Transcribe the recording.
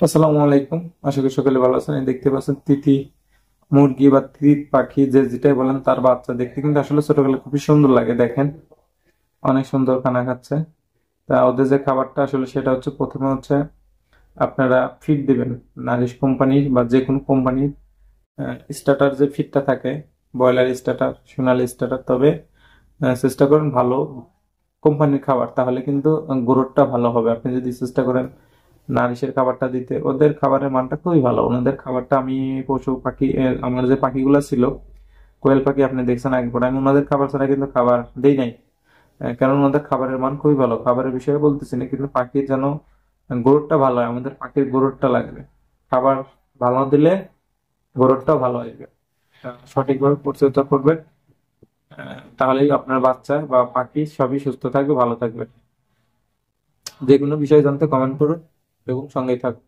আসসালামু আলাইকুম। আশা করি সকলে ভালো আছেন। এই দেখতে পাচ্ছেন তিতি মুরগি বা তিত পাখি যে যেটাই বলেন তার বাচ্চা দেখতে কিন্তু আসলে ছোটবেলা খুবই সুন্দর লাগে। দেখেন অনেক সুন্দর খানা খাচ্ছে। তা ওদের যে খাবারটা আসলে সেটা হচ্ছে প্রথমে হচ্ছে আপনারা ফিড দিবেন নারিশ কোম্পানির বা যে কোনো কোম্পানির স্টার্টার যে ফিডটা থাকে, ব্রয়লার স্টার্টার, সোনালী স্টার্টার। তবে চেষ্টা করেন ভালো কোম্পানির খাবার, তাহলে কিন্তু গ্রোথটা ভালো হবে। আপনি যদি চেষ্টা করেন নারিশের খাবারটা দিতে, ওদের খাবারের মানটা খুবই ভালো। ওনাদের খাবারটা আমি পশু পাখি আমার যে পাখিগুলো ছিল, কোয়েল পাখি আপনি দেখছেন আগে পরে, আমি ওনাদের খাবার ছাড়া কিন্তু খাবার দেই নাই। কারণ ওনাদের খাবারের মান খুবই ভালো। খাবারের বিষয়ে বলতেছি না, কিন্তু পাখির যেন গ্রোথটা ভালো হয়, আমাদের পাখির গ্রোথটা লাগবে। খাবার ভালো দিলে গ্রোথটাও ভালো আসবে। সঠিকভাবে পরিচর্যা করবেন, তাহলেই আপনার বাচ্চা বা পাখি সবই সুস্থ থাকবে, ভালো থাকবে। যে কোনো বিষয় জানতে কমেন্ট করুন এবং সঙ্গেই থাকুন।